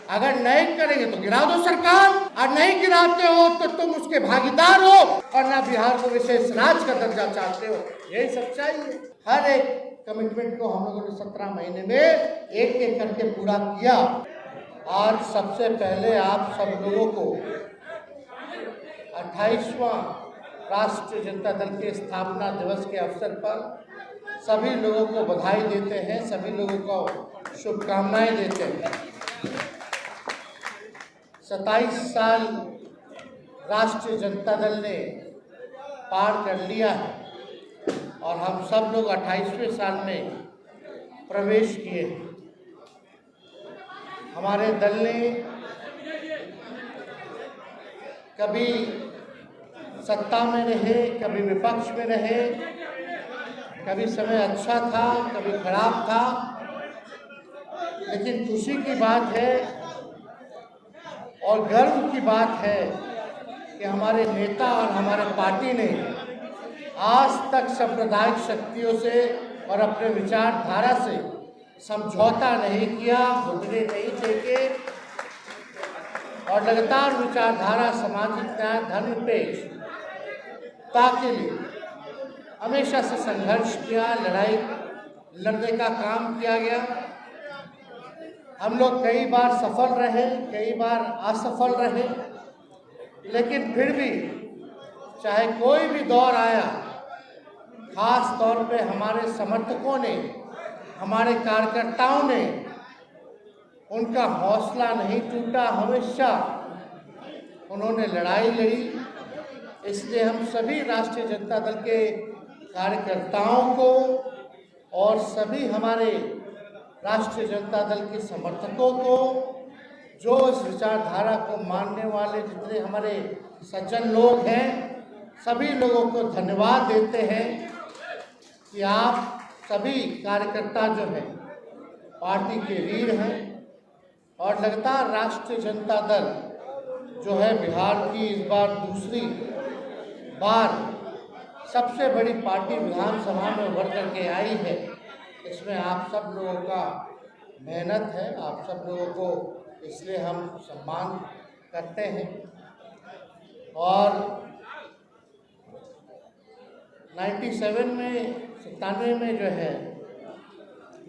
अगर नहीं करेंगे तो गिरा दो सरकार, और नहीं गिराते हो तो तुम उसके भागीदार हो और ना बिहार को विशेष राज्य का दर्जा चाहते हो। यही सच्चाई है। हर एक कमिटमेंट को हम लोगों ने 17 महीने में एक एक करके पूरा किया। और सबसे पहले आप सब लोगों को 28वां राष्ट्रीय जनता दल के स्थापना दिवस के अवसर पर सभी लोगों को बधाई देते हैं, सभी लोगों को शुभकामनाएं देते हैं। 27 साल राष्ट्रीय जनता दल ने पार कर लिया है और हम सब लोग 28वें साल में प्रवेश किए हैं। हमारे दल ने कभी सत्ता में रहे, कभी विपक्ष में रहे, कभी समय अच्छा था, कभी खराब था, लेकिन खुशी की बात है और गर्व की बात है कि हमारे नेता और हमारे पार्टी ने आज तक सांप्रदायिक शक्तियों से और अपने विचारधारा से समझौता नहीं किया, घुटने नहीं टेके और लगातार विचारधारा, सामाजिक न्याय, धर्मनिरपेक्षता के लिए हमेशा से संघर्ष किया, लड़ाई लड़ने का काम किया गया। हम लोग कई बार सफल रहे, कई बार असफल रहे, लेकिन फिर भी चाहे कोई भी दौर आया, खास तौर पे हमारे समर्थकों ने, हमारे कार्यकर्ताओं ने, उनका हौसला नहीं टूटा, हमेशा उन्होंने लड़ाई लड़ी। इसलिए हम सभी राष्ट्रीय जनता दल के कार्यकर्ताओं को और सभी हमारे राष्ट्रीय जनता दल के समर्थकों को, जो इस विचारधारा को मानने वाले जितने हमारे सज्जन लोग हैं, सभी लोगों को धन्यवाद देते हैं कि आप सभी कार्यकर्ता जो हैं पार्टी के वीर हैं और लगातार राष्ट्रीय जनता दल जो है बिहार की इस बार दूसरी बार सबसे बड़ी पार्टी विधानसभा में उभर करके आई है। इसमें आप सब लोगों का मेहनत है, आप सब लोगों को इसलिए हम सम्मान करते हैं। और 97 में जो है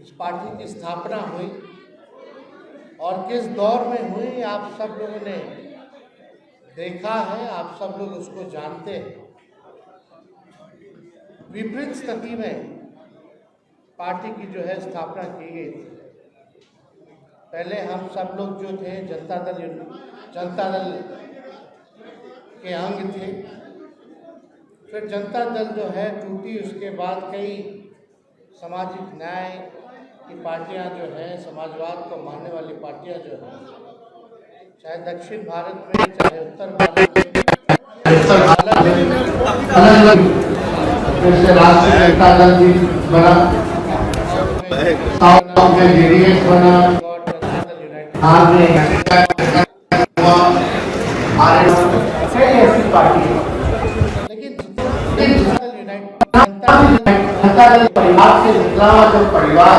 इस पार्टी की स्थापना हुई और किस दौर में हुई आप सब लोगों ने देखा है, आप सब लोग उसको जानते हैं। विपरीत स्थिति में पार्टी की जो है स्थापना की गई थी। पहले हम सब लोग जो थे जनता दल के अंग थे, फिर जनता दल जो है टूटी, उसके बाद कई सामाजिक न्याय की पार्टियां जो हैं, समाजवाद को मानने वाली पार्टियां जो हैं, चाहे दक्षिण भारत में चाहे उत्तर भारत में, जैसे राष्ट्रीय जनता दल भी बना, साउथ में जेडीएस बना, बिहार में ऐसी पार्टी है। लेकिन जनता दल परिवार से निकला जो परिवार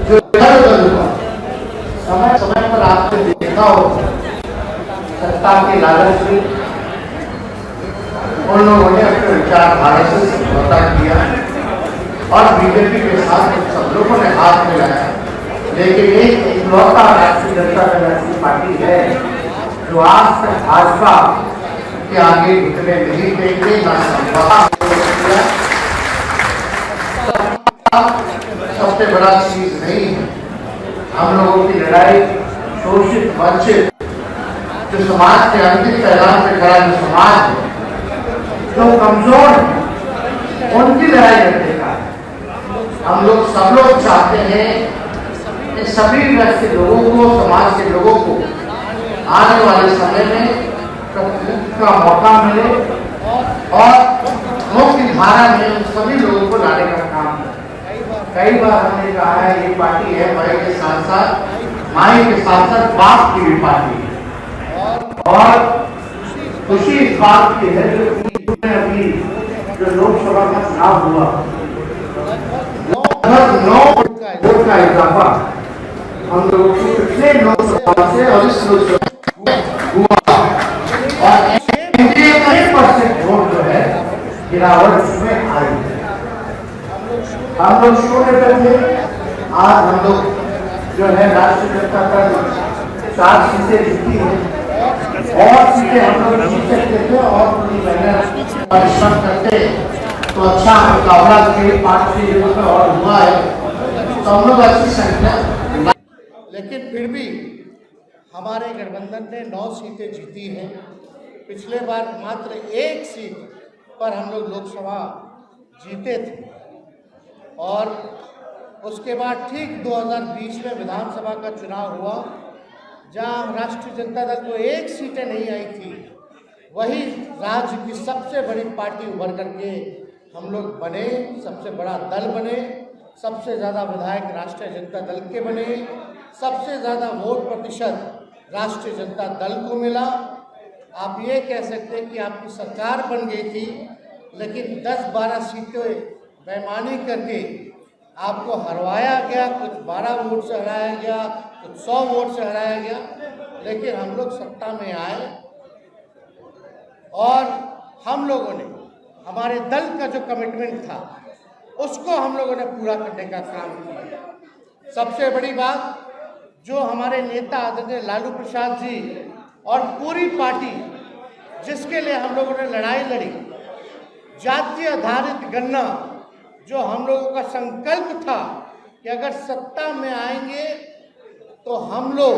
जो समय समय पर आपने देखा हो, सत्ता के लालच में उन लोगों ने अपने विचारधारा से समझौता किया और बीजेपी के साथ सब लोगों ने हाथ मिलाया। लेकिन एक इकलौता राष्ट्रीय जनता दल ऐसी पार्टी है जो आज तक भाजपा के आगे घुटने नहीं टेके, ना समझौता किया। सबसे बड़ा चीज नहीं है हम लोगों की लड़ाई शोषित, वंचित, जो समाज के अंतिम पैदान पे खड़ा जो समाज है, जो कमजोर है, उनकी लड़ाई लड़ने का हम लोग सब लोग चाहते हैं कि सभी वैसे लोगों को, समाज के लोगों को आने वाले समय में का मौका मिले और मुख्य धारा में सभी लोगों को लाने का काम है। कई बार हमने कहा है ये पार्टी है बड़े के साथ साथ माई के साथ साथ बाप की भी पार्टी है। और खुशी इस बात की है अभी जो लोकसभा का चुनाव हुआ, 9 वोट का इजाफा हम लोगों को पिछले लोकसभा आज हम लोग जो है राष्ट्रीय जनता दल 4 सीटें जीती है और सीटें हम लोग जीत सकते थे और पूरी मेहनत परिश्रम करते तो अच्छा मुकाबला के 5 सीटों में और हुआ है तो हम लोग अच्छी संख्या। लेकिन फिर भी हमारे गठबंधन ने 9 सीटें जीती हैं। पिछले बार मात्र 1 सीट पर हम लोग लोकसभा जीते थे और उसके बाद ठीक 2020 में विधानसभा का चुनाव हुआ जहां राष्ट्रीय जनता दल को 1 सीटें नहीं आई थी। वही राज्य की सबसे बड़ी पार्टी उभर करके हम लोग बने, सबसे बड़ा दल बने, सबसे ज़्यादा विधायक राष्ट्रीय जनता दल के बने, सबसे ज़्यादा वोट प्रतिशत राष्ट्रीय जनता दल को मिला। आप ये कह सकते हैं कि आपकी सरकार बन गई थी, लेकिन 10-12 सीटें बेईमानी करके आपको हरवाया गया। कुछ 12 वोट से हराया गया, कुछ 100 वोट से हराया गया। लेकिन हम लोग सत्ता में आए और हम लोगों ने हमारे दल का जो कमिटमेंट था उसको हम लोगों ने पूरा करने का काम किया। सबसे बड़ी बात, जो हमारे नेता आदरणीय लालू प्रसाद जी और पूरी पार्टी जिसके लिए हम लोगों ने लड़ाई लड़ी, जाति आधारित गणना, जो हम लोगों का संकल्प था कि अगर सत्ता में आएंगे तो हम लोग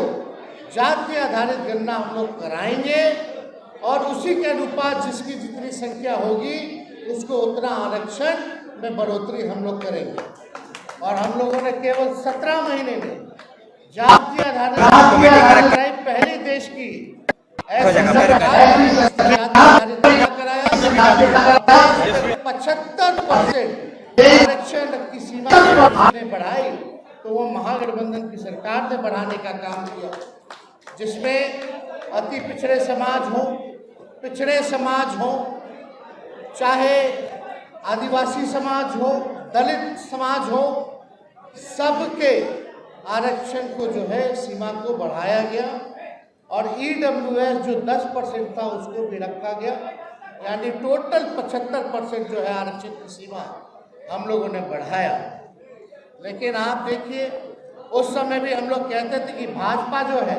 जाति आधारित गणना हम लोग कराएंगे और उसी के अनुपात जिसकी जितनी संख्या होगी उसको उतना आरक्षण में बढ़ोतरी हम लोग करेंगे। और हम लोगों ने केवल 17 महीने में जाति आधारित पहली देश की ऐसी कराया 75% आरक्षण की सीमा ने बढ़ाई, तो वो महागठबंधन की सरकार ने बढ़ाने का काम किया, जिसमें अति पिछड़े समाज हो, चाहे आदिवासी समाज हो, दलित समाज हो, सबके आरक्षण को जो है सीमा को बढ़ाया गया और EWS जो 10% था उसको भी रखा गया, यानी टोटल 75% जो है आरक्षण की सीमा हम लोगों ने बढ़ाया। लेकिन आप देखिए, उस समय भी हम लोग कहते थे कि भाजपा जो है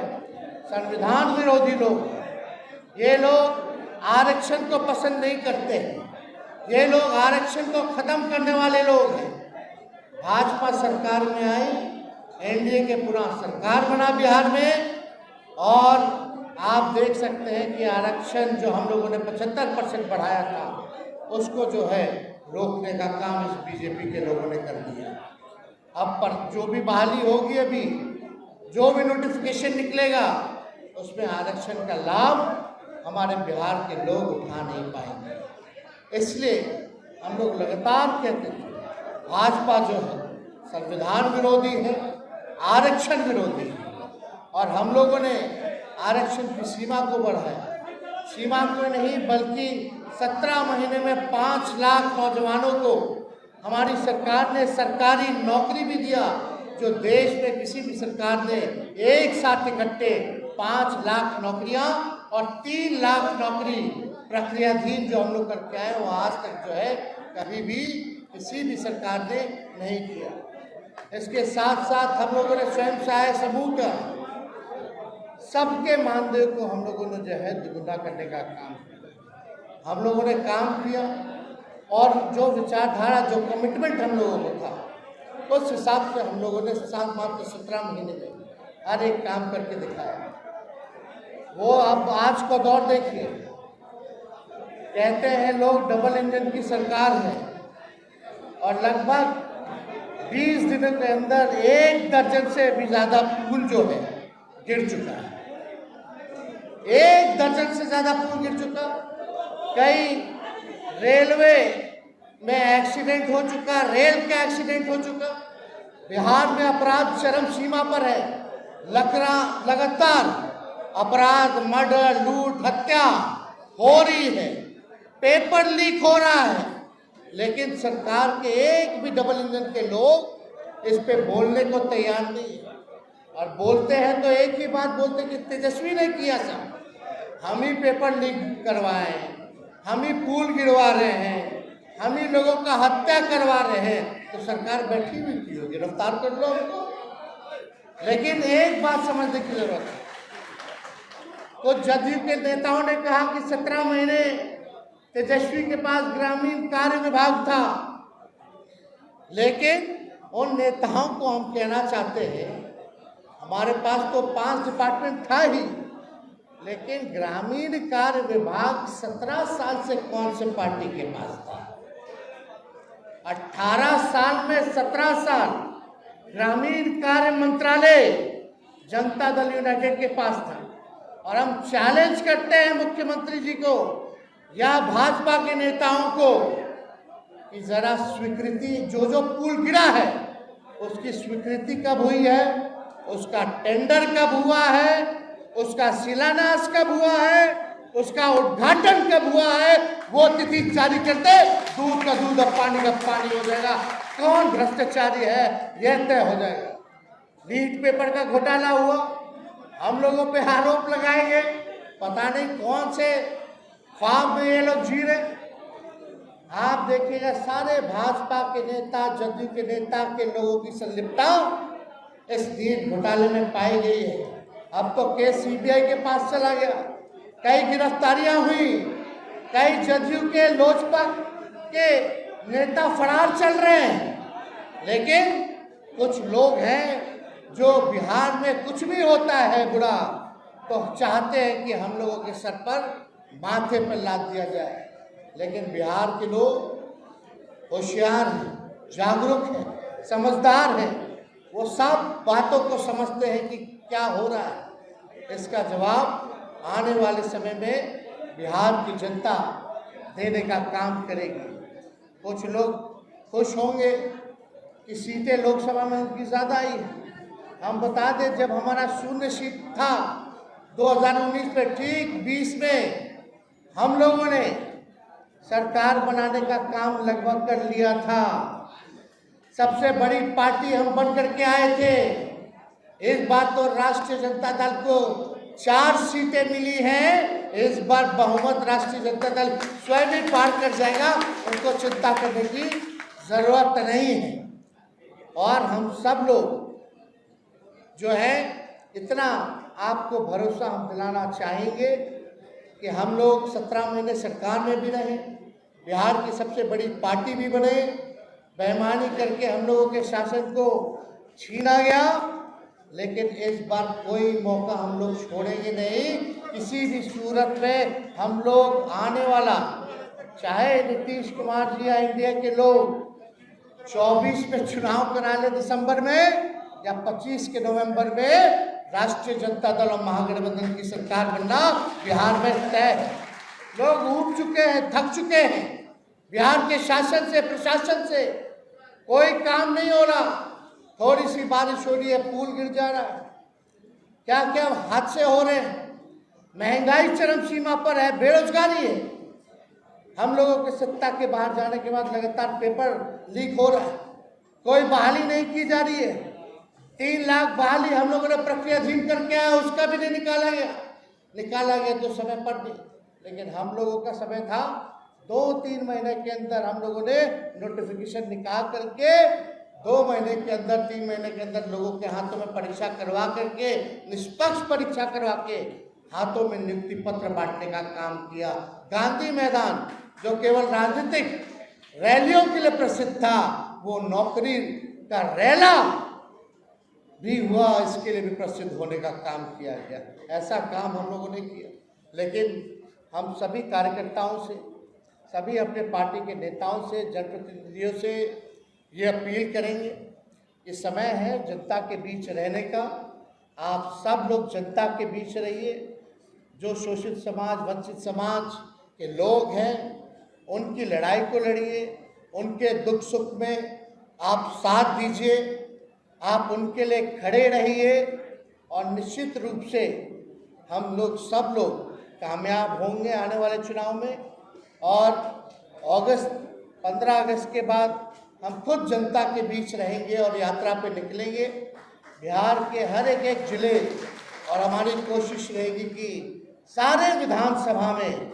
संविधान विरोधी लोग, ये लोग आरक्षण को पसंद नहीं करते हैं, ये लोग आरक्षण को खत्म करने वाले लोग हैं। भाजपा सरकार में आई, NDA के पूरा सरकार बना बिहार में और आप देख सकते हैं कि आरक्षण जो हम लोगों ने 75% बढ़ाया था उसको जो है रोकने का काम इस बीजेपी के लोगों ने कर दिया। अब पर जो भी बहाली होगी, अभी जो भी नोटिफिकेशन निकलेगा उसमें आरक्षण का लाभ हमारे बिहार के लोग उठा नहीं पाएंगे। इसलिए हम लोग लगातार कहते हैं भाजपा जो है संविधान विरोधी है, आरक्षण विरोधी है और हम लोगों ने आरक्षण की सीमा को बढ़ाया। सीमा को नहीं बल्कि 17 महीने में 5 लाख नौजवानों को हमारी सरकार ने सरकारी नौकरी भी दिया, जो देश में किसी भी सरकार ने एक साथ इकट्ठे 5 लाख नौकरियां और 3 लाख नौकरी प्रक्रियाधीन जो हम लोग करके आए वो आज तक जो है कभी भी किसी भी सरकार ने नहीं किया। इसके साथ साथ हम लोगों ने स्वयं सहायता समूह का सबके मानदेय को हम लोगों ने जो है दुगुना करने का काम किया। हम लोगों ने काम किया और जो विचारधारा, जो कमिटमेंट हम लोगों को था उस हिसाब से हम लोगों ने मात्र 17 महीने में हर एक काम करके दिखाया। वो अब आज का दौर देखिए, कहते हैं लोग डबल इंजन की सरकार है और लगभग 20 दिनों के अंदर 1 दर्जन से भी ज़्यादा पुल जो है गिर चुका है। 1 दर्जन से ज़्यादा पुल गिर चुका। कई रेलवे में एक्सीडेंट हो चुका, रेल का एक्सीडेंट हो चुका। बिहार में अपराध चरम सीमा पर है। लगातार अपराध, मर्डर, लूट, हत्या हो रही है, पेपर लीक हो रहा है, लेकिन सरकार के एक भी डबल इंजन के लोग इस पे बोलने को तैयार नहीं है। और बोलते हैं तो एक ही बात बोलते कि तेजस्वी ने किया सब, हम ही पेपर लीक करवाए हैं, हम ही पुल गिरवा रहे हैं, हम ही लोगों का हत्या करवा रहे हैं। तो सरकार बैठी हुई थी, गिरफ्तार कर लो उनको। लेकिन एक बात समझने की जरूरत है, तो जदयू के नेताओं ने कहा कि 17 महीने तेजस्वी के पास ग्रामीण कार्य विभाग था, लेकिन उन नेताओं को हम कहना चाहते हैं हमारे पास तो 5 डिपार्टमेंट था ही, लेकिन ग्रामीण कार्य विभाग 17 साल से कौन से पार्टी के पास था? 18 साल में 17 साल ग्रामीण कार्य मंत्रालय जनता दल यूनाइटेड के पास था। और हम चैलेंज करते हैं मुख्यमंत्री जी को या भाजपा के नेताओं को कि जरा स्वीकृति, जो पुल गिरा है उसकी स्वीकृति कब हुई है, उसका टेंडर कब हुआ है, उसका शिलान्यास कब हुआ है, उसका उद्घाटन कब हुआ है, वो तिथि जारी करते, दूध का दूध और पानी का पानी हो जाएगा। कौन भ्रष्टाचारी है यह तय हो जाएगा। लीड पेपर का घोटाला हुआ, हम लोगों पे आरोप लगाएंगे, पता नहीं कौन से ख्वाब में ये लोग जी रहे। आप देखिएगा सारे भाजपा के नेता, जदयू के नेता के लोगों की संलिप्तता इस लीड घोटाले में पाई गई है। अब तो केस सीबीआई के पास चला गया, कई गिरफ्तारियां हुई, कई जदयू के लोजपा के नेता फरार चल रहे हैं। लेकिन कुछ लोग हैं जो बिहार में कुछ भी होता है बुरा तो चाहते हैं कि हम लोगों के सर पर माथे पर लाद दिया जाए। लेकिन बिहार के लोग होशियार हैं, जागरूक हैं, समझदार हैं, वो सब बातों को समझते हैं कि क्या हो रहा है। इसका जवाब आने वाले समय में बिहार की जनता देने का काम करेगी। कुछ लोग खुश होंगे कि सीटें लोकसभा में उनकी ज़्यादा आई है। हम बता दें, जब हमारा 0 सीट था 2019 में, ठीक 20 में हम लोगों ने सरकार बनाने का काम लगभग कर लिया था। सबसे बड़ी पार्टी हम बन करके आए थे। इस बार तो राष्ट्रीय जनता दल को 4 सीटें मिली हैं। इस बार बहुमत राष्ट्रीय जनता दल स्वयं ही पार कर जाएगा, उनको चिंता करने की जरूरत नहीं है। और हम सब लोग जो है इतना आपको भरोसा हम दिलाना चाहेंगे कि हम लोग 17 महीने सरकार में भी रहे, बिहार की सबसे बड़ी पार्टी भी बने, बेईमानी करके हम लोगों के शासन को छीना गया, लेकिन इस बार कोई मौका हम लोग छोड़ेंगे नहीं। किसी भी सूरत में हम लोग आने वाला, चाहे नीतीश कुमार जी या इंडिया के लोग 24 में चुनाव करा ले दिसंबर में, या 25 के नवंबर में राष्ट्रीय जनता दल और महागठबंधन की सरकार बनना बिहार में तय है। लोग ऊब चुके हैं, थक चुके हैं। बिहार के शासन से, प्रशासन से कोई काम नहीं हो रहा। थोड़ी सी बारिश हो रही है, पुल गिर जा रहा है, क्या क्या हादसे हो रहे हैं, महंगाई चरम सीमा पर है, बेरोजगारी है। हम लोगों के सत्ता के बाहर जाने के बाद लगातार पेपर लीक हो रहा है, कोई बहाली नहीं की जा रही है। 3 लाख बहाली हम लोगों ने प्रक्रियाधीन करके आया, उसका भी नहीं निकाला गया तो समय पर भी। लेकिन हम लोगों का समय था 2-3 महीने के अंदर हम लोगों ने नोटिफिकेशन निकाल करके 2 महीने के अंदर, 3 महीने के अंदर लोगों के हाथों में परीक्षा करवा करके, निष्पक्ष परीक्षा करवा के हाथों में नियुक्ति पत्र बांटने का काम किया। गांधी मैदान जो केवल राजनीतिक रैलियों के लिए प्रसिद्ध था, वो नौकरी का रैला भी हुआ, इसके लिए भी प्रसिद्ध होने का काम किया गया। ऐसा काम हम लोगों ने किया। लेकिन हम सभी कार्यकर्ताओं से, सभी अपने पार्टी के नेताओं से, जनप्रतिनिधियों से ये अपील करेंगे कि समय है जनता के बीच रहने का। आप सब लोग जनता के बीच रहिए। जो शोषित समाज, वंचित समाज के लोग हैं, उनकी लड़ाई को लड़िए, उनके दुख सुख में आप साथ दीजिए, आप उनके लिए खड़े रहिए और निश्चित रूप से हम लोग सब लोग कामयाब होंगे आने वाले चुनाव में। और 15 अगस्त के बाद हम खुद जनता के बीच रहेंगे और यात्रा पे निकलेंगे बिहार के हर एक जिले। और हमारी कोशिश रहेगी कि सारे विधानसभा में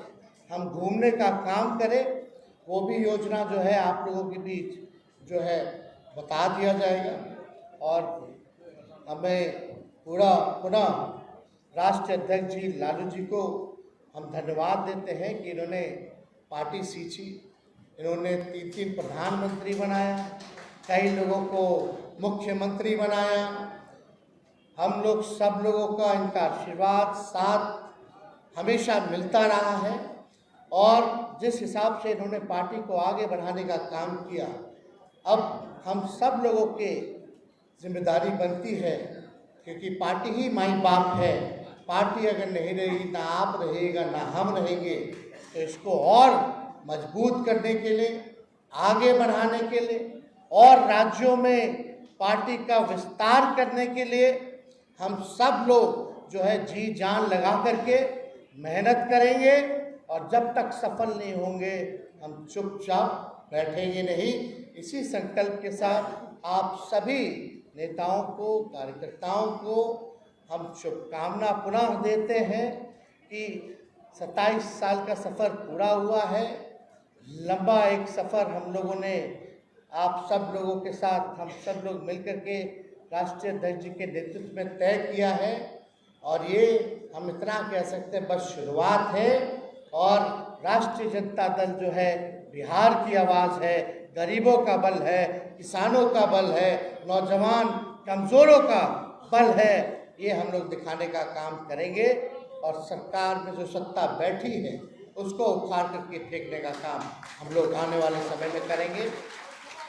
हम घूमने का काम करें। वो भी योजना जो है आप लोगों के बीच जो है बता दिया जाएगा। और हमें पुनः राष्ट्रीय अध्यक्ष जी लालू जी को हम धन्यवाद देते हैं कि इन्होंने पार्टी सींची, इन्होंने 3 प्रधानमंत्री बनाया, कई लोगों को मुख्यमंत्री बनाया। हम लोग सब लोगों का इनका आशीर्वाद साथ हमेशा मिलता रहा है और जिस हिसाब से इन्होंने पार्टी को आगे बढ़ाने का काम किया, अब हम सब लोगों के जिम्मेदारी बनती है, क्योंकि पार्टी ही माई बाप है। पार्टी अगर नहीं रहेगी, ना आप रहेगा ना हम रहेंगे, तो इसको और मजबूत करने के लिए, आगे बढ़ाने के लिए और राज्यों में पार्टी का विस्तार करने के लिए हम सब लोग जो है जी जान लगा करके मेहनत करेंगे और जब तक सफल नहीं होंगे हम चुपचाप बैठेंगे नहीं। इसी संकल्प के साथ आप सभी नेताओं को, कार्यकर्ताओं को हम शुभकामना पुनः देते हैं कि 27 साल का सफ़र पूरा हुआ है। लंबा एक सफ़र हम लोगों ने आप सब लोगों के साथ, हम सब लोग मिलकर के राष्ट्रीय अध्यक्ष जी के नेतृत्व में तय किया है और ये हम इतना कह सकते हैं बस शुरुआत है। और राष्ट्रीय जनता दल जो है बिहार की आवाज़ है, गरीबों का बल है, किसानों का बल है, नौजवान कमज़ोरों का बल है। ये हम लोग दिखाने का काम करेंगे और सरकार में जो सत्ता बैठी है उसको उखाड़ करके फेंकने का काम हम लोग आने वाले समय में करेंगे।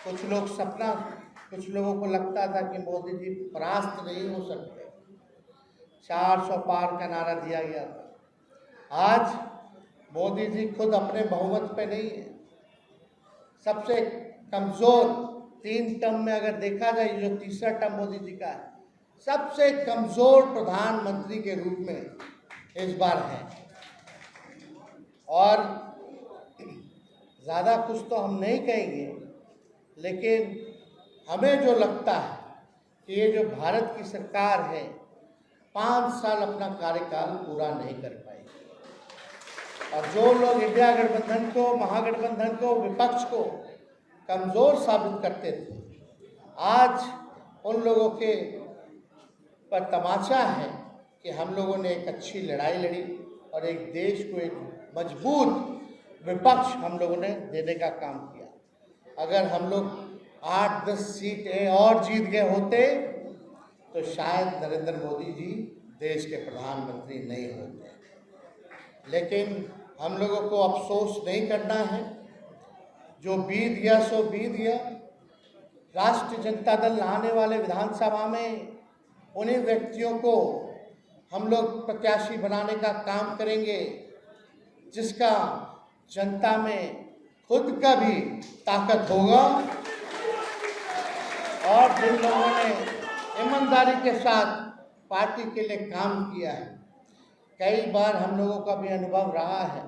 कुछ लोगों को लगता था कि मोदी जी परास्त नहीं हो सकते, 400 पार का नारा दिया गया था। आज मोदी जी खुद अपने बहुमत पे नहीं है। सबसे कमज़ोर 3 टर्म में अगर देखा जाए, जो तीसरा टर्म मोदी जी का है, सबसे कमज़ोर प्रधानमंत्री के रूप में इस बार है। और ज़्यादा कुछ तो हम नहीं कहेंगे, लेकिन हमें जो लगता है कि ये जो भारत की सरकार है 5 साल अपना कार्यकाल पूरा नहीं कर पाएगी। और जो लोग इंडिया गठबंधन को, महागठबंधन को, विपक्ष को कमज़ोर साबित करते थे, आज उन लोगों के पर तमाचा है कि हम लोगों ने एक अच्छी लड़ाई लड़ी और एक देश को एक मजबूत विपक्ष हम लोगों ने देने का काम किया। अगर हम लोग 8-10 सीटें और जीत गए होते तो शायद नरेंद्र मोदी जी देश के प्रधानमंत्री नहीं होते। लेकिन हम लोगों को अफसोस नहीं करना है, जो बीत गया सो बीत गया। राष्ट्रीय जनता दल आने वाले विधानसभा में उन्हीं व्यक्तियों को हम लोग प्रत्याशी बनाने का काम करेंगे जिसका जनता में खुद का भी ताकत होगा और जिन लोगों ने ईमानदारी के साथ पार्टी के लिए काम किया है। कई बार हम लोगों का भी अनुभव रहा है,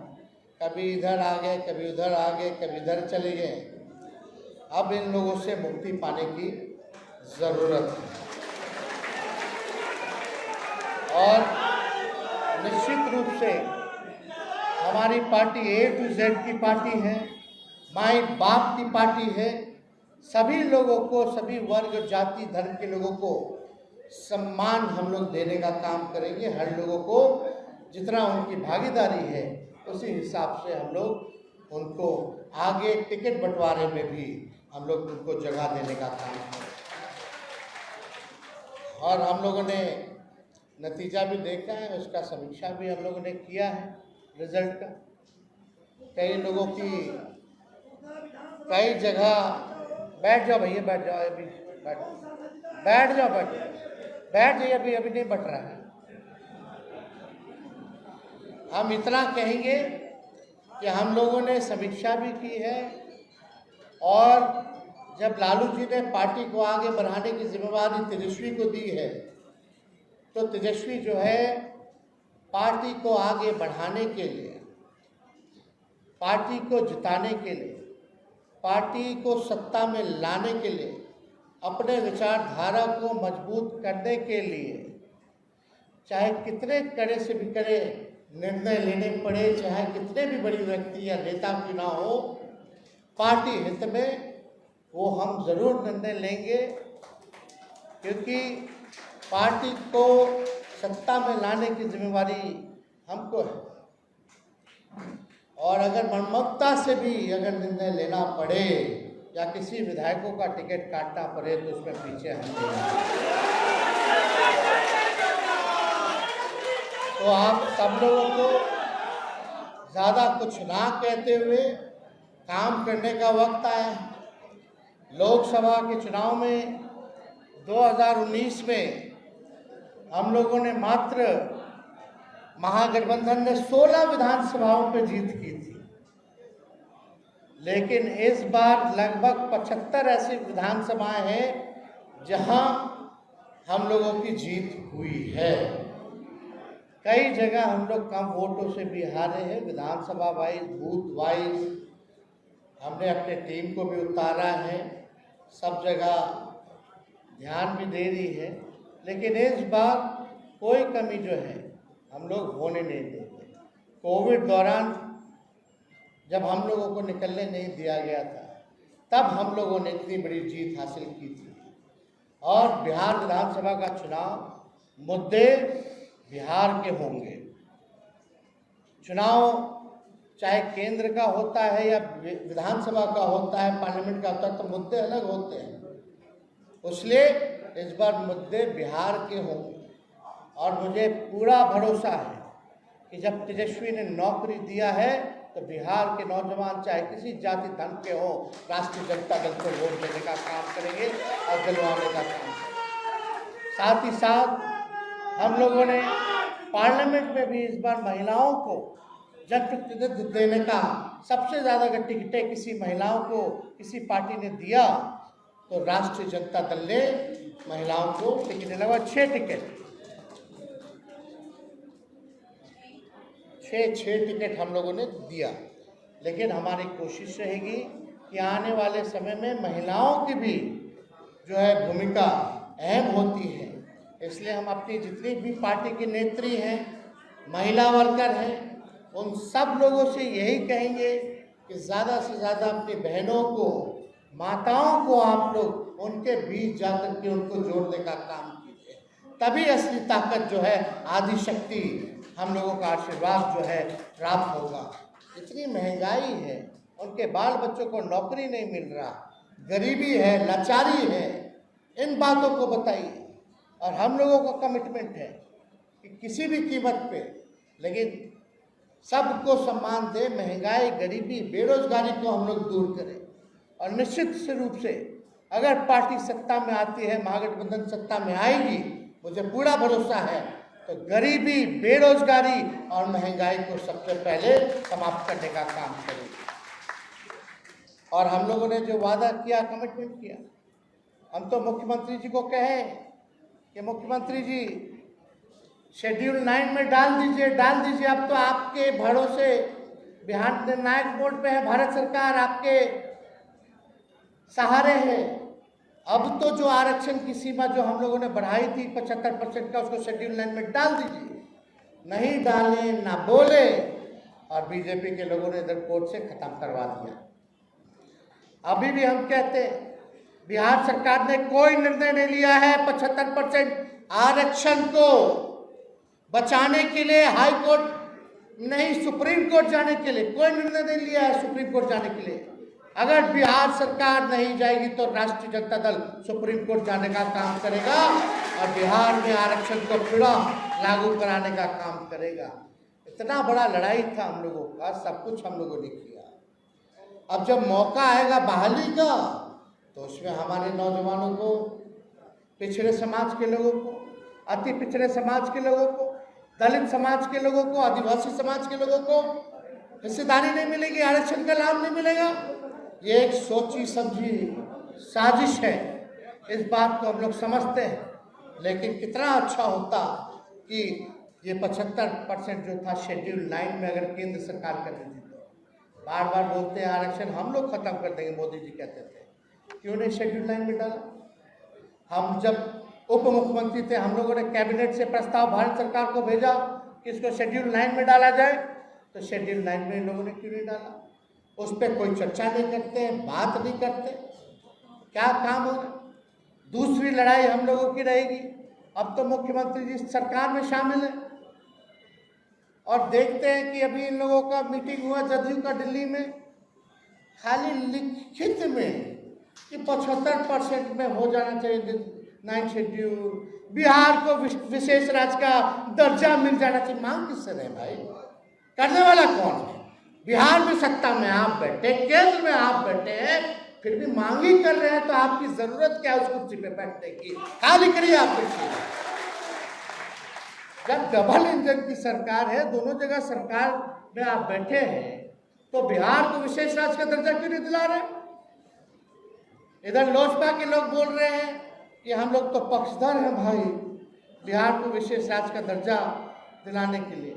कभी इधर आ गए, कभी उधर आ गए, कभी इधर चले गए। अब इन लोगों से मुक्ति पाने की ज़रूरत है और निश्चित रूप से हमारी पार्टी A to Z की पार्टी है, माई बाप की पार्टी है। सभी लोगों को, सभी वर्ग, जाति, धर्म के लोगों को सम्मान हम लोग देने का काम करेंगे। हर लोगों को जितना उनकी भागीदारी है उसी हिसाब से हम लोग उनको आगे टिकट बंटवारे में भी हम लोग उनको जगह देने का काम करेंगे। और हम लोगों ने नतीजा भी देखा है, उसका समीक्षा भी हम लोगों ने किया है रिजल्ट का। कई लोगों की कई जगह, बैठ जाओ भैया, बैठ जाओ, अभी बैठ जाओ, बैठ जाइए, अभी नहीं बट रहा है। हम इतना कहेंगे कि हम लोगों ने समीक्षा भी की है और जब लालू जी ने पार्टी को आगे बढ़ाने की जिम्मेवारी तेजस्वी को दी है, तो तेजस्वी जो है पार्टी को आगे बढ़ाने के लिए, पार्टी को जिताने के लिए, पार्टी को सत्ता में लाने के लिए, अपने विचारधारा को मजबूत करने के लिए चाहे कितने कड़े से भी कड़े निर्णय लेने पड़े, चाहे कितने भी बड़ी व्यक्ति या नेता क्यों ना हो, पार्टी हित में वो हम ज़रूर निर्णय लेंगे, क्योंकि पार्टी को सत्ता में लाने की जिम्मेवारी हमको है। और अगर मनमत्ता से भी अगर निर्णय लेना पड़े या किसी विधायकों का टिकट काटना पड़े तो उसमें पीछे हम नहीं हैं। तो आप सब लोगों को ज़्यादा कुछ ना कहते हुए काम करने का वक्त आया है। लोकसभा के चुनाव में 2019 में हम लोगों ने मात्र महागठबंधन ने 16 विधानसभाओं पे जीत की थी, लेकिन इस बार लगभग 75 ऐसी विधानसभाएं हैं जहां हम लोगों की जीत हुई है। कई जगह हम लोग कम वोटों से भी हारे हैं। विधानसभा वाइज, बूथ वाइज हमने अपने टीम को भी उतारा है, सब जगह ध्यान भी दे रही है, लेकिन इस बार कोई कमी जो है हम लोग होने नहीं देंगे। कोविड दौरान जब हम लोगों को निकलने नहीं दिया गया था, तब हम लोगों ने इतनी बड़ी जीत हासिल की थी। और बिहार विधानसभा का चुनाव मुद्दे बिहार के होंगे। चुनाव चाहे केंद्र का होता है या विधानसभा का होता है, पार्लियामेंट का होता है, तो मुद्दे अलग होते हैं। इसलिए इस बार मुद्दे बिहार के होंगे। और मुझे पूरा भरोसा है कि जब तेजस्वी ने नौकरी दिया है तो बिहार के नौजवान चाहे किसी जाति धर्म के हो, राष्ट्रीय जनता दल को वोट देने का काम करेंगे और दिलवाने का काम करेंगे। साथ ही साथ हम लोगों ने पार्लियामेंट में भी इस बार महिलाओं को जनप्रतिनिधित्व देने का, सबसे ज़्यादा अगर टिकटें किसी महिलाओं को किसी पार्टी ने दिया तो राष्ट्रीय जनता दल ने महिलाओं को टिकट लगा 6 टिकट, 6 टिकट हम लोगों ने दिया। लेकिन हमारी कोशिश रहेगी कि आने वाले समय में महिलाओं की भी जो है भूमिका अहम होती है। इसलिए हम अपनी जितनी भी पार्टी की नेत्री हैं, महिला वर्कर हैं, उन सब लोगों से यही कहेंगे कि ज़्यादा से ज़्यादा अपनी बहनों को, माताओं को आप लोग उनके बीच जाकर के उनको जोड़ने का काम कीजिए। तभी असली ताकत जो है, आदि शक्ति, हम लोगों का आशीर्वाद जो है प्राप्त होगा। इतनी महंगाई है, उनके बाल बच्चों को नौकरी नहीं मिल रहा, गरीबी है, लाचारी है, इन बातों को बताइए। और हम लोगों का कमिटमेंट है कि किसी भी कीमत पे, लेकिन सबको सम्मान दे, महंगाई, गरीबी, बेरोजगारी को हम लोग दूर करें। और निश्चित से रूप से अगर पार्टी सत्ता में आती है, महागठबंधन सत्ता में आएगी, मुझे पूरा भरोसा है तो गरीबी, बेरोजगारी और महंगाई को सबसे पहले समाप्त करने का काम करेगी। और हम लोगों ने जो वादा किया, कमिटमेंट किया, हम तो मुख्यमंत्री जी को कहें कि मुख्यमंत्री जी शेड्यूल 9 में डाल दीजिए। अब तो आपके भरोसे बिहार निर्णायक बोर्ड पे है, भारत सरकार आपके सहारे है। अब तो जो आरक्षण की सीमा जो हम लोगों ने बढ़ाई थी 75% का, उसको शेड्यूल 9 में डाल दीजिए। नहीं डाले, ना बोले, और बीजेपी के लोगों ने इधर कोर्ट से खत्म करवा दिया। अभी भी हम कहते हैं, बिहार सरकार ने कोई निर्णय नहीं लिया है 75% आरक्षण को बचाने के लिए, हाई कोर्ट नहीं, सुप्रीम कोर्ट जाने के लिए कोई निर्णय नहीं लिया है। सुप्रीम कोर्ट जाने के लिए अगर बिहार सरकार नहीं जाएगी तो राष्ट्रीय जनता दल सुप्रीम कोर्ट जाने का काम करेगा और बिहार में आरक्षण को फिर लागू कराने का काम करेगा। इतना बड़ा लड़ाई था हम लोगों का, सब कुछ हम लोगों ने किया। अब जब मौका आएगा बहाली का, तो उसमें हमारे नौजवानों को, पिछड़े समाज के लोगों को, अति पिछड़े समाज के लोगों को, दलित समाज के लोगों को, आदिवासी समाज के लोगों को हिस्सेदारी नहीं मिलेगी, आरक्षण का लाभ नहीं मिलेगा। ये एक सोची समझी साजिश है, इस बात को हम लोग समझते हैं। लेकिन कितना अच्छा होता कि ये 75% जो था शेड्यूल 9 में अगर केंद्र सरकार कर देती तो। बार बार बोलते हैं आरक्षण हम लोग खत्म कर देंगे, मोदी जी कहते थे, क्यों नहीं शेड्यूल 9 में डाला? हम जब उप मुख्यमंत्री थे, हम लोगों ने कैबिनेट से प्रस्ताव भारत सरकार को भेजा कि इसको शेड्यूल 9 में डाला जाए, तो शेड्यूल 9 में इन लोगों ने क्यों नहीं डाला? उस पर कोई चर्चा नहीं करते, बात नहीं करते। क्या काम होगा? दूसरी लड़ाई हम लोगों की रहेगी। अब तो मुख्यमंत्री जी सरकार में शामिल है और देखते हैं कि अभी इन लोगों का मीटिंग हुआ जदयू का दिल्ली में, खाली लिखित में कि 75% में हो जाना चाहिए 9 शेड्यूल, बिहार को विशेष राज्य का दर्जा मिल जाना चाहिए। मांग किससे रहे भाई? करने वाला कौन है? बिहार में सत्ता में आप बैठे, केंद्र में आप बैठे हैं, फिर भी मांग ही कर रहे हैं, तो आपकी जरूरत क्या है उस कुर्सी पे बैठने की? खाली करिए आप कुर्सी। जब डबल इंजन की सरकार है, दोनों जगह सरकार में आप बैठे हैं, तो बिहार को विशेष राज्य का दर्जा क्यों नहीं दिला रहे? इधर लोजपा के लोग बोल रहे हैं कि हम लोग तो पक्षधर हैं भाई बिहार को विशेष राज्य का दर्जा दिलाने के लिए।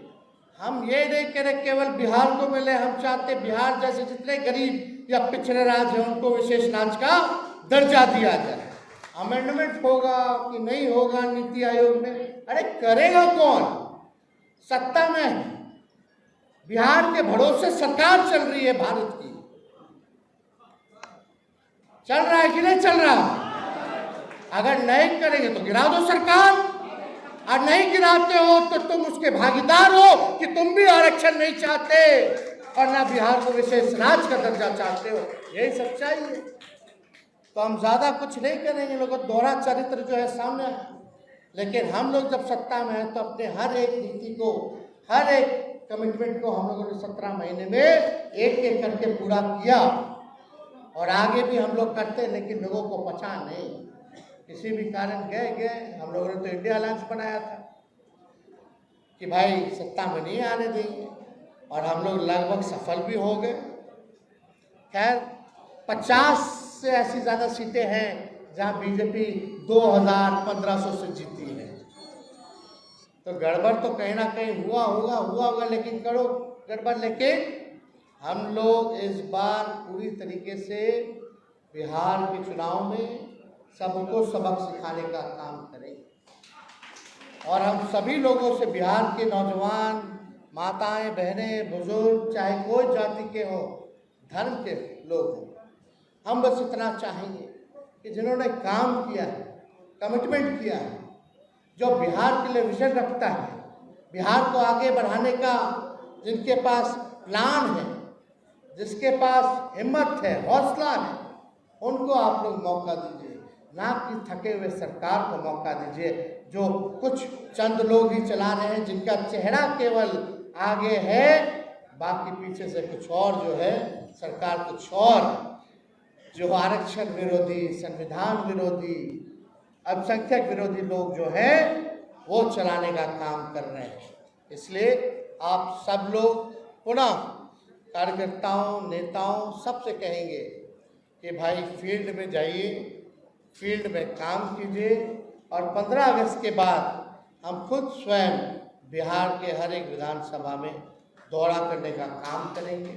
हम ये नहीं कह रहे केवल बिहार को मिले, हम चाहते बिहार जैसे जितने गरीब या पिछड़े राज्य हैं उनको विशेष राज्य का दर्जा दिया जाए। अमेंडमेंट होगा कि नहीं होगा नीति आयोग में, अरे करेगा कौन? सत्ता में है, बिहार के भरोसे सरकार चल रही है भारत की। चल रहा है कि नहीं चल रहा? अगर नहीं करेंगे तो गिरा दो सरकार, और नहीं गिराते हो तो तुम उसके भागीदार हो कि तुम भी आरक्षण नहीं चाहते और ना बिहार को विशेष राज्य का दर्जा चाहते हो। यही सच्चाई है। तो हम ज्यादा कुछ नहीं करेंगे, लोगों का दोहरा चरित्र जो है सामने है। लेकिन हम लोग जब सत्ता में हैं तो अपने हर एक नीति को, हर एक कमिटमेंट को हम लोगों ने 17 महीने में एक एक करके पूरा किया और आगे भी हम लोग करते हैं। लेकिन लोगों को पचा नहीं, किसी भी कारण गए हम लोगों ने तो इंडिया अलायंस बनाया था कि भाई सत्ता में नहीं आने देंगे, और हम लोग लगभग सफल भी हो गए। खैर 50 से ऐसी ज़्यादा सीटें हैं जहां बीजेपी 2500 से जीती है, तो गड़बड़ तो कहीं ना कहीं हुआ होगा, लेकिन करो गड़बड़। लेकिन हम लोग इस बार पूरी तरीके से बिहार के चुनाव में सबको सबक सिखाने का काम करेंगे और हम सभी लोगों से, बिहार के नौजवान, माताएं, बहनें, बुजुर्ग, चाहे कोई जाति के हो, धर्म के लोग हों, हम बस इतना चाहेंगे कि जिन्होंने काम किया है, कमिटमेंट किया है, जो बिहार के लिए विजन रखता है, बिहार को आगे बढ़ाने का जिनके पास प्लान है, जिसके पास हिम्मत है, हौसला है, उनको आप लोग मौका दीजिए, ना कि थके हुए सरकार को मौका दीजिए जो कुछ चंद लोग ही चला रहे हैं, जिनका चेहरा केवल आगे है, बाकी पीछे से कुछ और जो है सरकार कुछ और, जो आरक्षण विरोधी, संविधान विरोधी, अल्पसंख्यक विरोधी लोग जो है वो चलाने का काम कर रहे हैं। इसलिए आप सब लोग पुनः कार्यकर्ताओं, नेताओं सबसे कहेंगे कि भाई फील्ड में जाइए, फील्ड में काम कीजिए और 15 अगस्त के बाद हम खुद स्वयं बिहार के हर एक विधानसभा में दौरा करने का काम करेंगे।